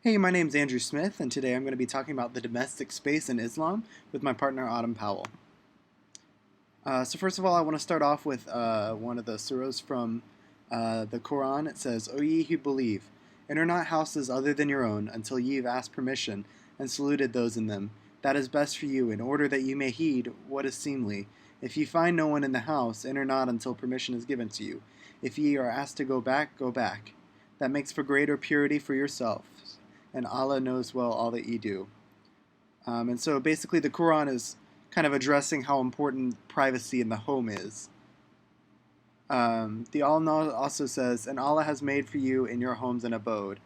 Hey, my name's Andrew Smith, and today I'm going to be talking about the domestic space in Islam with my partner Autumn Powell. So first of all, I want to start off with one of the surahs from the Quran. It says, "O ye who believe, enter not houses other than your own until ye have asked permission and saluted those in them. That is best for you, in order that you may heed what is seemly. If ye find no one in the house, enter not until permission is given to you. If ye are asked to go back, go back. That makes for greater purity for yourselves, and Allah knows well all that ye do." And so basically, the Quran is kind of addressing how important privacy in the home is. The Al also says, "And Allah has made for you in your homes an abode."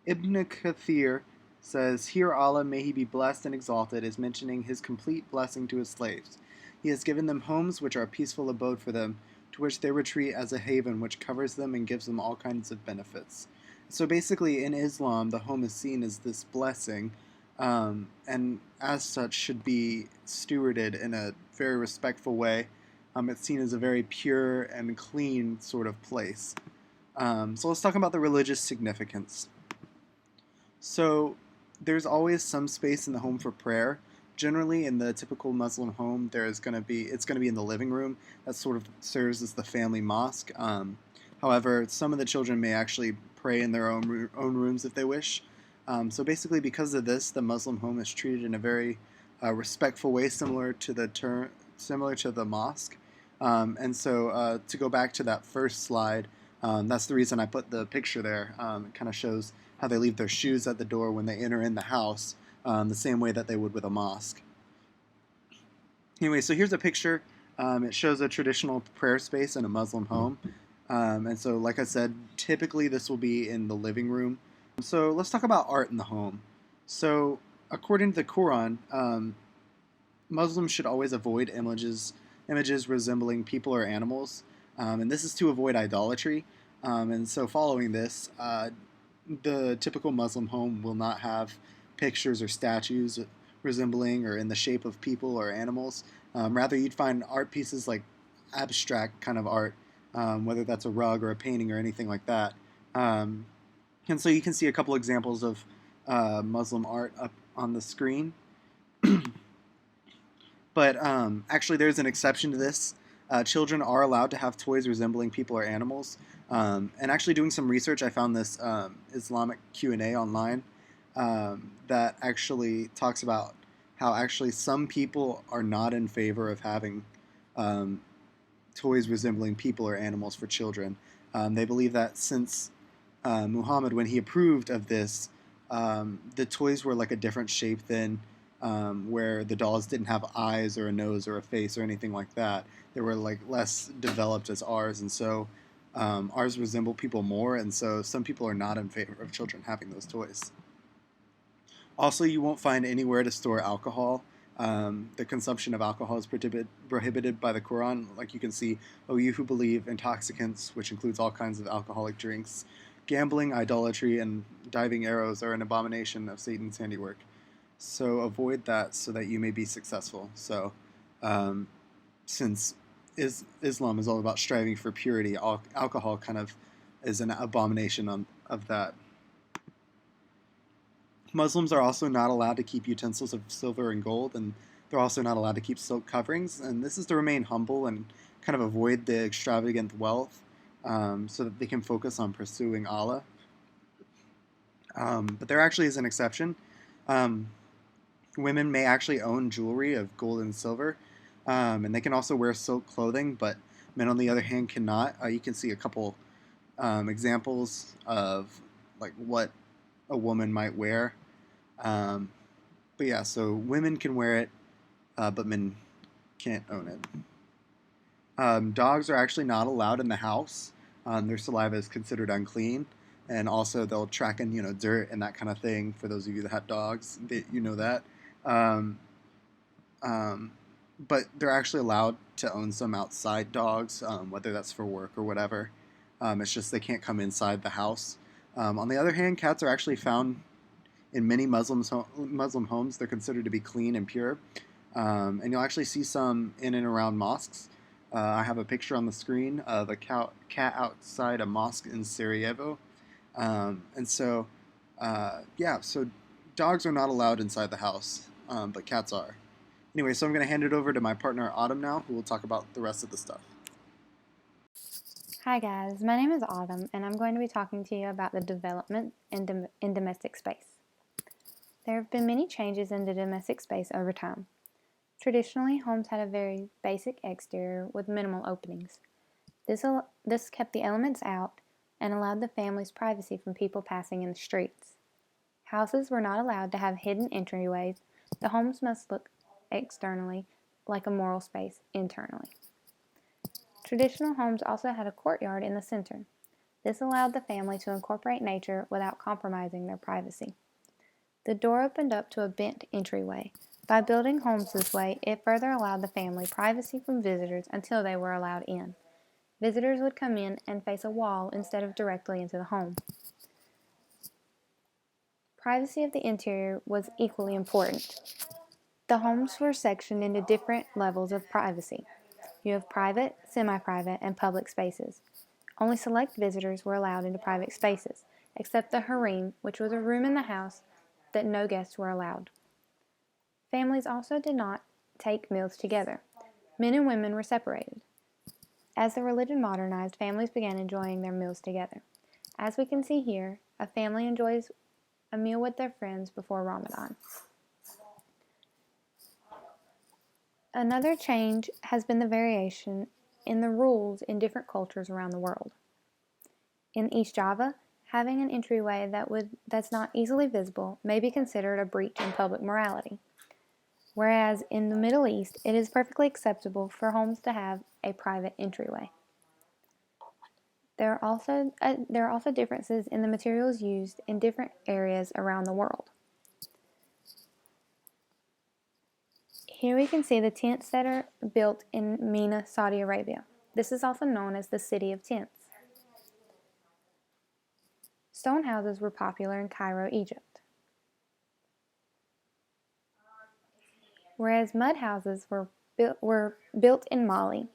Ibn Kathir says, "Here Allah, may He be blessed and exalted, is mentioning His complete blessing to His slaves. He has given them homes which are a peaceful abode for them, to which they retreat as a haven which covers them and gives them all kinds of benefits." So basically, in Islam, the home is seen as this blessing, and as such should be stewarded in a very respectful way. It's seen as a very pure and clean sort of place. So let's talk about the religious significance. So there's always some space in the home for prayer. Generally, in the typical Muslim home, it's going to be in the living room. That sort of serves as the family mosque. However, some of the children may actually pray in their own rooms if they wish. So basically, because of this, the Muslim home is treated in a very respectful way, similar to the mosque. And so, to go back to that first slide, that's the reason I put the picture there. It kind of shows how they leave their shoes at the door when they enter in the house, the same way that they would with a mosque. Anyway, so here's a picture. It shows a traditional prayer space in a Muslim home. And so, like I said, typically this will be in the living room. So let's talk about art in the home. So, according to the Quran, Muslims should always avoid images resembling people or animals, and this is to avoid idolatry. And so, following this, the typical Muslim home will not have pictures or statues resembling or in the shape of people or animals. Rather, you'd find art pieces like abstract kind of art, whether that's a rug or a painting or anything like that. And so you can see a couple examples of Muslim art up on the screen. But actually, there's an exception to this. Children are allowed to have toys resembling people or animals. And actually, doing some research, I found this Islamic Q&A online that actually talks about how actually some people are not in favor of having um, toys resembling people or animals for children. They believe that since Muhammad, when he approved of this, the toys were like a different shape than where the dolls didn't have eyes or a nose or a face or anything like that. They were like less developed as ours, and so ours resemble people more, and so some people are not in favor of children having those toys. Also, you won't find anywhere to store alcohol. The consumption of alcohol is prohibited by the Quran. Like you can see, "O you who believe, intoxicants, which includes all kinds of alcoholic drinks, gambling, idolatry, and diving arrows are an abomination of Satan's handiwork. So avoid that so that you may be successful." So, um, since Islam is all about striving for purity, alcohol kind of is an abomination of that. Muslims are also not allowed to keep utensils of silver and gold, and they're also not allowed to keep silk coverings. And this is to remain humble and kind of avoid the extravagant wealth, so that they can focus on pursuing Allah. But there actually is an exception. Um, Women may actually own jewelry of gold and silver, and they can also wear silk clothing, but men, on the other hand, cannot. You can see a couple examples of like what a woman might wear. Um, but yeah, so women can wear it, but men can't own it. Dogs are actually not allowed in the house. Their saliva is considered unclean, and also they'll track in dirt and that kind of thing. For those of you that have dogs, you know that. Um, um, but they're actually allowed to own some outside dogs, whether that's for work or whatever. It's just they can't come inside the house. On the other hand, cats are actually found in many Muslim homes. They're considered to be clean and pure, and you'll actually see some in and around mosques. I have a picture on the screen of a cat outside a mosque in Sarajevo, and so Yeah, so dogs are not allowed inside the house, but cats are. Anyway, so I'm going to hand it over to my partner Autumn now, who will talk about the rest of the stuff. Hi guys, my name is Autumn and I'm going to be talking to you about the development in domestic space. There have been many changes in the domestic space over time. Traditionally, homes had a very basic exterior with minimal openings. This kept the elements out and allowed the family's privacy from people passing in the streets. Houses were not allowed to have hidden entryways. The homes must look externally like a moral space internally. Traditional homes also had a courtyard in the center. This allowed the family to incorporate nature without compromising their privacy. The door opened up to a bent entryway. By building homes this way, it further allowed the family privacy from visitors until they were allowed in. Visitors would come in and face a wall instead of directly into the home. Privacy of the interior was equally important. The homes were sectioned into different levels of privacy. You have private, semi private, and public spaces. Only select visitors were allowed into private spaces, except the harem, which was a room in the house that no guests were allowed. Families also did not take meals together. Men and women were separated. As the religion modernized, families began enjoying their meals together. As we can see here, a family enjoys a meal with their friends before Ramadan. Another change has been the variation in the rules in different cultures around the world. In East Java, having an entryway that's not easily visible may be considered a breach in public morality, whereas in the Middle East it is perfectly acceptable for homes to have a private entryway. There are also differences in the materials used in different areas around the world. Here we can see the tents that are built in Mina, Saudi Arabia. This is also known as the City of Tents. Stone houses were popular in Cairo, Egypt, whereas mud houses were built in Mali.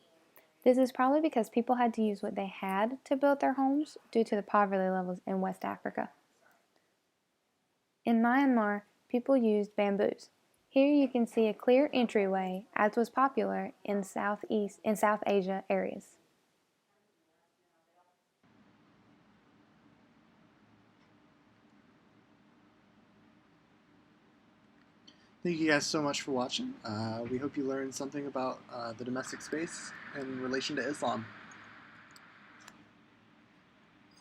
This is probably because people had to use what they had to build their homes due to the poverty levels in West Africa. In Myanmar, people used bamboos. Here you can see a clear entryway, as was popular in South Asia areas. Thank you guys so much for watching. We hope you learned something about the domestic space in relation to Islam.